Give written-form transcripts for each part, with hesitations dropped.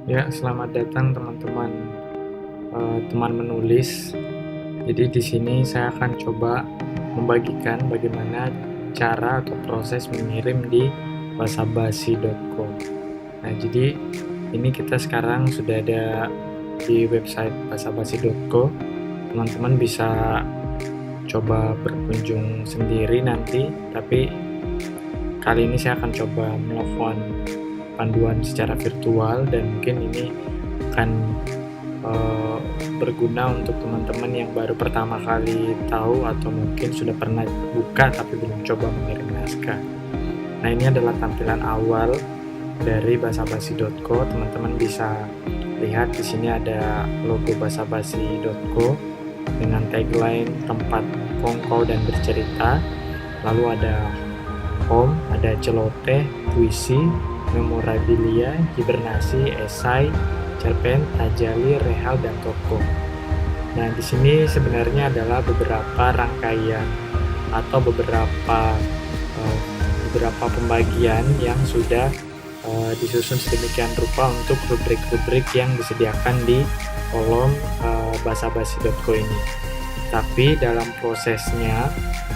Ya, selamat datang teman-teman teman menulis. Jadi di sini saya akan coba membagikan bagaimana cara atau proses mengirim di basabasi.co. Nah, jadi ini kita sekarang sudah ada di website basabasi.co. Teman-teman bisa coba berkunjung sendiri nanti, tapi kali ini saya akan coba melakukan panduan secara virtual dan mungkin ini akan berguna untuk teman-teman yang baru pertama kali tahu atau mungkin sudah pernah buka tapi belum coba mengirim naskah. Nah, ini adalah tampilan awal dari basabasi.co. Teman-teman bisa lihat di sini ada logo basabasi.co dengan tagline tempat kongko dan bercerita. Lalu ada home, ada celoteh, puisi, memorabilia, hibernasi, esai, cerpen, tajali, rehal, dan toko. Nah, di sini sebenarnya adalah beberapa rangkaian atau beberapa pembagian yang sudah disusun sedemikian rupa untuk rubrik-rubrik yang disediakan di kolom basabasi.co ini. Tapi dalam prosesnya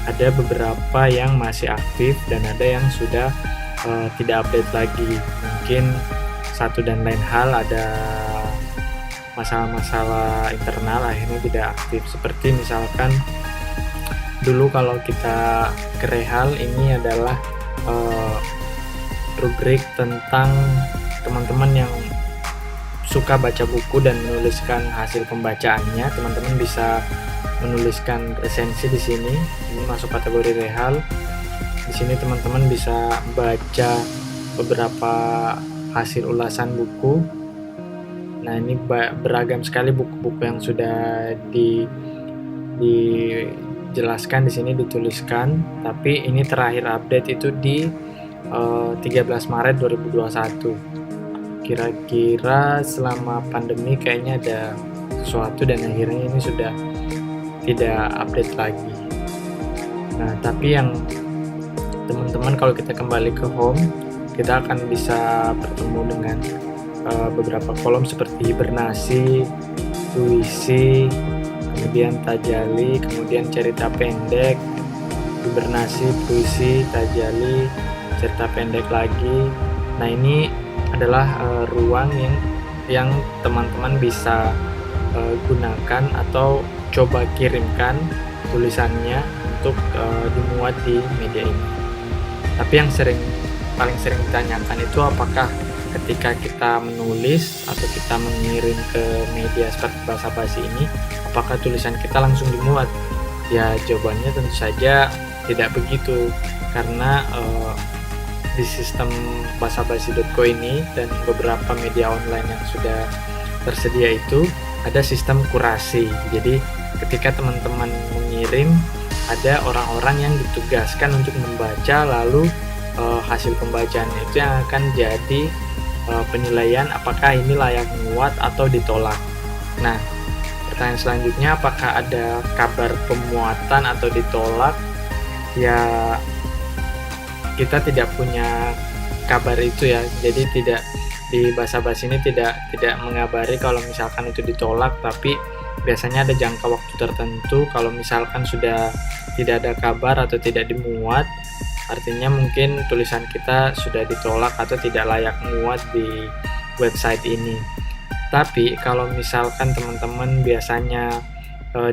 ada beberapa yang masih aktif dan ada yang sudah tidak update lagi. Mungkin satu dan lain hal, ada masalah-masalah internal akhirnya tidak aktif. Seperti misalkan dulu kalau kita ke Rehal, ini adalah rubrik tentang teman-teman yang suka baca buku dan menuliskan hasil pembacaannya. Teman-teman bisa menuliskan resensi di sini. Ini masuk kategori Rehal. Di sini teman-teman bisa baca beberapa hasil ulasan buku. Nah, ini beragam sekali buku-buku yang sudah dijelaskan di sini, dituliskan. Tapi ini terakhir update itu di 13 Maret 2021. Kira-kira selama pandemi kayaknya ada sesuatu dan akhirnya ini sudah tidak update lagi. Nah, tapi yang teman-teman kalau kita kembali ke home, kita akan bisa bertemu dengan beberapa kolom seperti hibernasi, puisi, kemudian tajali, kemudian cerita pendek, hibernasi, puisi, tajali, cerita pendek lagi. Nah, ini adalah ruang yang teman-teman bisa gunakan atau coba kirimkan tulisannya untuk dimuat di media ini. Tapi yang paling sering ditanyakan itu apakah ketika kita menulis atau kita mengirim ke media seperti basabasi ini, apakah tulisan kita langsung dimuat? Ya, jawabannya tentu saja tidak begitu, karena di sistem basabasi.co ini dan beberapa media online yang sudah tersedia itu ada sistem kurasi. Jadi ketika teman-teman mengirim, ada orang-orang yang ditugaskan untuk membaca, lalu hasil pembacaan itu yang akan jadi penilaian apakah ini layak muat atau ditolak. Nah, pertanyaan selanjutnya, apakah ada kabar pemuatan atau ditolak? Ya, kita tidak punya kabar itu ya. Jadi tidak, di basabasi ini tidak mengabari kalau misalkan itu ditolak, tapi biasanya ada jangka waktu tertentu. Kalau misalkan sudah tidak ada kabar atau tidak dimuat, artinya mungkin tulisan kita sudah ditolak atau tidak layak muat di website ini. Tapi kalau misalkan teman-teman biasanya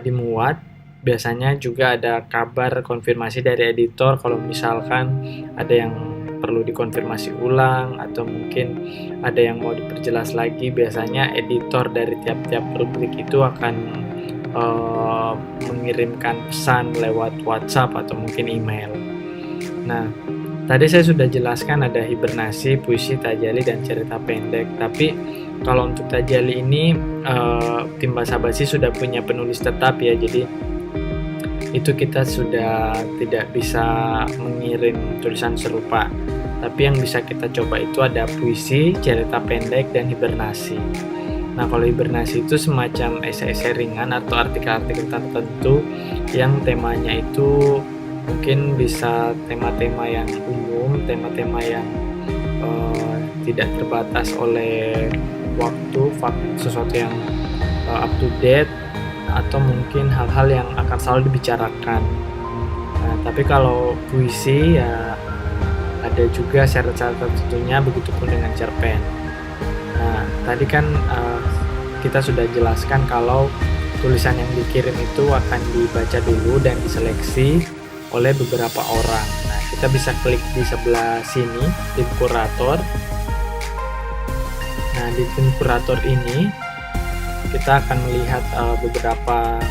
dimuat, biasanya juga ada kabar konfirmasi dari editor kalau misalkan ada yang perlu dikonfirmasi ulang atau mungkin ada yang mau diperjelas lagi. Biasanya editor dari tiap-tiap rubrik itu akan mengirimkan pesan lewat WhatsApp atau mungkin email. Nah, tadi saya sudah jelaskan ada hibernasi, puisi, tajali, dan cerita pendek. Tapi kalau untuk tajali ini tim basabasi sudah punya penulis tetap ya, jadi itu kita sudah tidak bisa mengirim tulisan serupa. Tapi yang bisa kita coba itu ada puisi, cerita pendek, dan hibernasi. Nah, kalau hibernasi itu semacam esai-esai ringan atau artikel-artikel tertentu yang temanya itu mungkin bisa tema-tema yang umum, tema-tema yang tidak terbatas oleh waktu, sesuatu yang up to date, atau mungkin hal-hal yang akan selalu dibicarakan. Nah, tapi kalau puisi ya ada juga syarat-syarat tertentunya, begitupun dengan cerpen. Nah, tadi kan kita sudah jelaskan kalau tulisan yang dikirim itu akan dibaca dulu dan diseleksi oleh beberapa orang. Nah, kita bisa klik di sebelah sini, tim kurator. Nah, di tim kurator ini kita akan melihat beberapa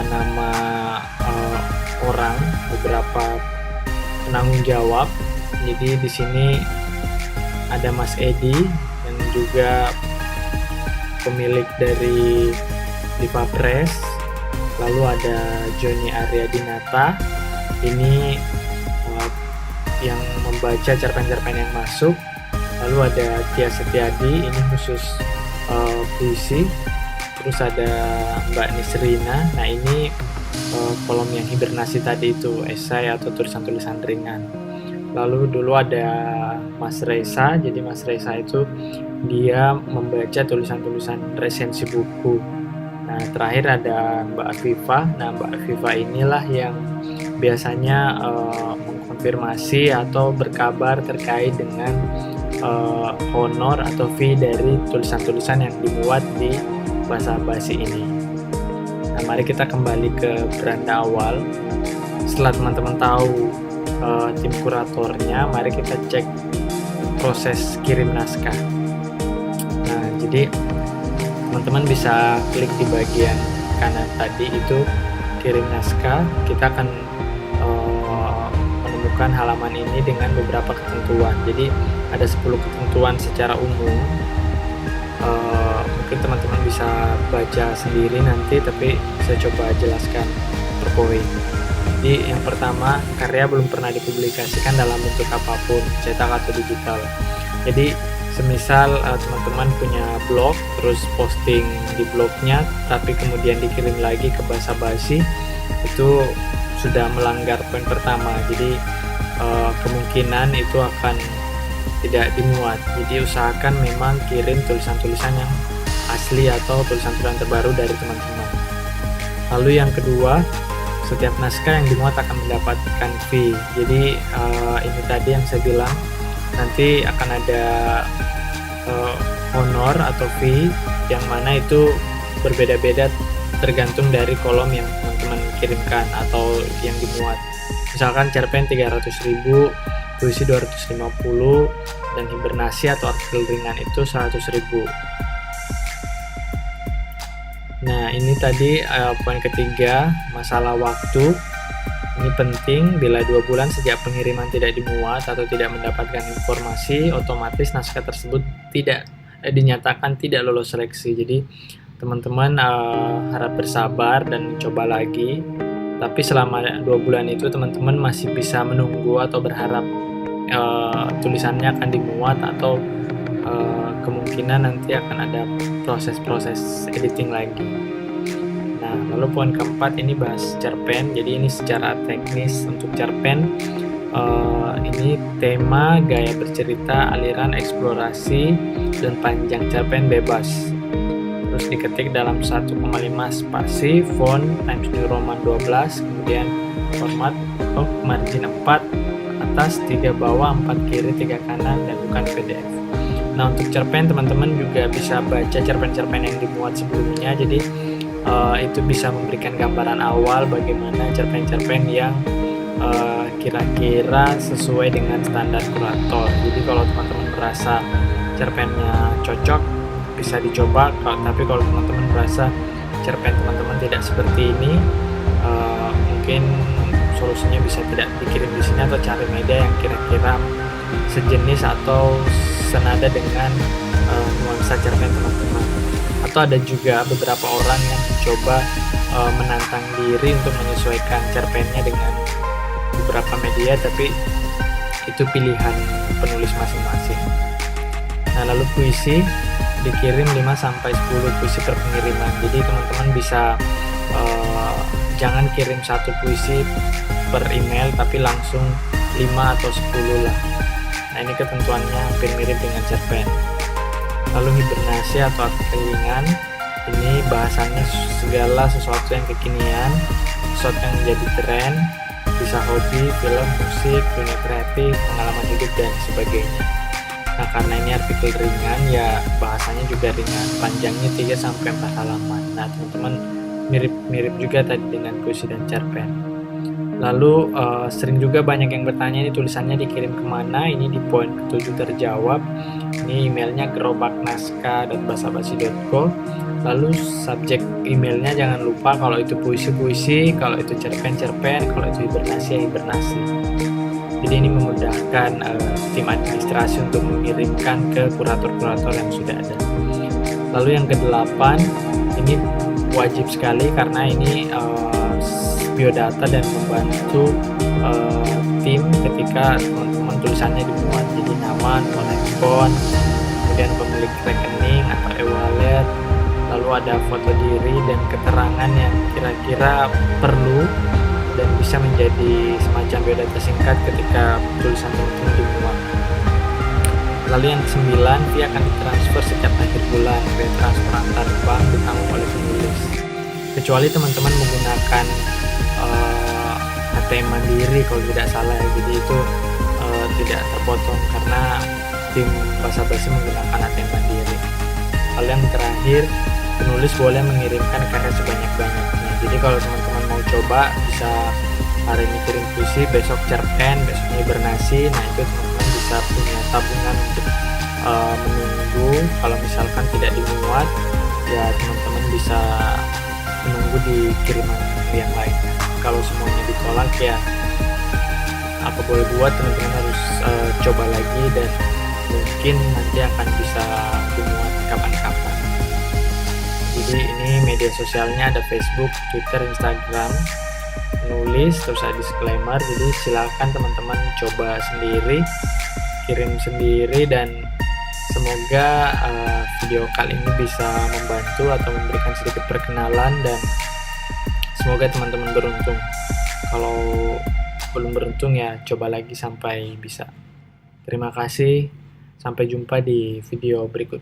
nama orang, beberapa penanggung jawab. Jadi di sini ada Mas Edi yang juga pemilik dari Diva Press, lalu ada Joni Aryadinata, ini yang membaca cerpen-cerpen yang masuk, lalu ada Tia Setiadi, ini khusus puisi, terus ada Mbak Nisrina, nah ini kolom yang hibernasi tadi itu, esai atau tulisan-tulisan ringan. Lalu dulu ada Mas Reza, jadi Mas Reza itu dia membaca tulisan-tulisan resensi buku. Nah, terakhir ada Mbak Afifa. Nah, Mbak Afifa inilah yang biasanya mengkonfirmasi atau berkabar terkait dengan honor atau fee dari tulisan-tulisan yang dimuat di Basa Basi ini. Nah, mari kita kembali ke beranda awal. Setelah teman-teman tahu tim kuratornya, mari kita cek proses kirim naskah. Nah, jadi teman-teman bisa klik di bagian kanan tadi itu kirim naskah. Kita akan menemukan halaman ini dengan beberapa ketentuan. Jadi ada 10 ketentuan secara umum. Mungkin teman-teman bisa baca sendiri nanti, tapi saya coba jelaskan per poin. Jadi yang pertama, karya belum pernah dipublikasikan dalam bentuk apapun, cetak atau digital. Jadi semisal teman-teman punya blog, terus posting di blognya, tapi kemudian dikirim lagi ke Basa Basi, itu sudah melanggar poin pertama. Jadi kemungkinan itu akan tidak dimuat. Jadi usahakan memang kirim tulisan-tulisan yang asli atau tulisan-tulisan terbaru dari teman-teman. Lalu yang kedua, setiap naskah yang dimuat akan mendapatkan fee. Jadi ini tadi yang saya bilang, nanti akan ada honor atau fee yang mana itu berbeda-beda tergantung dari kolom yang teman-teman kirimkan atau yang dimuat. Misalkan cerpen 300.000, puisi 250, dan hibernasi atau artikel ringan itu 100.000. Nah, ini tadi poin ketiga, masalah waktu. Ini penting, bila 2 bulan sejak pengiriman tidak dimuat atau tidak mendapatkan informasi, otomatis naskah tersebut tidak dinyatakan tidak lolos seleksi. Jadi teman-teman harap bersabar dan coba lagi. Tapi selama 2 bulan itu teman-teman masih bisa menunggu atau berharap tulisannya akan dimuat, atau kemungkinan nanti akan ada proses-proses editing lagi. Nah, lalu poin keempat ini bahas cerpen. Jadi ini secara teknis untuk cerpen, ini tema, gaya bercerita, aliran, eksplorasi, dan panjang cerpen bebas. Terus diketik dalam 1,5 spasi, font Times New Roman 12, kemudian format margin 4 atas, 3 bawah, 4 kiri, 3 kanan, dan bukan PDF. Nah, untuk cerpen teman-teman juga bisa baca cerpen-cerpen yang dimuat sebelumnya. Jadi itu bisa memberikan gambaran awal bagaimana cerpen-cerpen yang kira-kira sesuai dengan standar kurator. Jadi kalau teman-teman merasa cerpennya cocok, bisa dicoba. Tapi kalau teman-teman merasa cerpen teman-teman tidak seperti ini, mungkin solusinya bisa tidak dikirim di sini, atau cari media yang kira-kira sejenis atau senada dengan nuansa cerpen teman-teman. Atau ada juga beberapa orang yang mencoba menantang diri untuk menyesuaikan cerpennya dengan beberapa media, tapi itu pilihan penulis masing-masing. Nah, lalu puisi dikirim 5-10 puisi per pengiriman. Jadi teman-teman bisa jangan kirim 1 puisi per email, tapi langsung 5 atau 10 lah. Nah, ini ketentuannya hampir mirip dengan cerpen. Lalu hibernasi atau artikel ringan, ini bahasannya segala sesuatu yang kekinian, sesuatu yang menjadi tren, bisa hobi, film, musik, dunia kreatif, pengalaman hidup, dan sebagainya. Nah, karena ini artikel ringan, ya bahasanya juga ringan, panjangnya 3-4 halaman. Nah, teman-teman mirip juga tadi dengan puisi dan cerpen. Lalu sering juga banyak yang bertanya ini tulisannya dikirim kemana. Ini di poin ke-7 terjawab. Ini emailnya gerobaknaskah@basabasi.co. Lalu subjek emailnya jangan lupa kalau itu puisi-puisi, kalau itu cerpen-cerpen, kalau itu hibernasi. Jadi ini memudahkan tim administrasi untuk mengirimkan ke kurator-kurator yang sudah ada. Lalu yang ke-8, ini wajib sekali karena ini biodata dan membantu tim ketika teman-teman tulisannya dimuat. Jadi nama, nomor handphone, kemudian pemilik rekening atau e-wallet, lalu ada foto diri dan keterangan yang kira-kira perlu dan bisa menjadi semacam biodata singkat ketika tulisan teman-teman dimuat. Lalu yang ke-9, fee akan ditransfer setiap akhir bulan, via transfer antar bank ditanggung oleh penulis. Kecuali teman-teman menggunakan ATM Mandiri kalau tidak salah ya, jadi itu tidak terpotong karena tim Basa-Basi menggunakan ATM Mandiri. Lalu yang terakhir, penulis boleh mengirimkan karya sebanyak-banyaknya. Jadi kalau teman-teman mau coba, bisa hari ini kirim puisi, besok cerpen, besoknya hibernasi. Nah, itu teman-teman bisa punya tabungan untuk menunggu. Kalau misalkan tidak dimuat, ya teman-teman bisa menunggu di kiriman yang lain. Kalau semuanya ditolak, ya apa boleh buat, teman-teman harus coba lagi dan mungkin nanti akan bisa dimuat kapan-kapan. Jadi ini media sosialnya ada Facebook, Twitter, Instagram. Nulis terus ada disclaimer, jadi silakan teman-teman coba sendiri, kirim sendiri, dan semoga video kali ini bisa membantu atau memberikan sedikit perkenalan, dan semoga teman-teman beruntung. Kalau belum beruntung, ya coba lagi sampai bisa. Terima kasih, sampai jumpa di video berikut.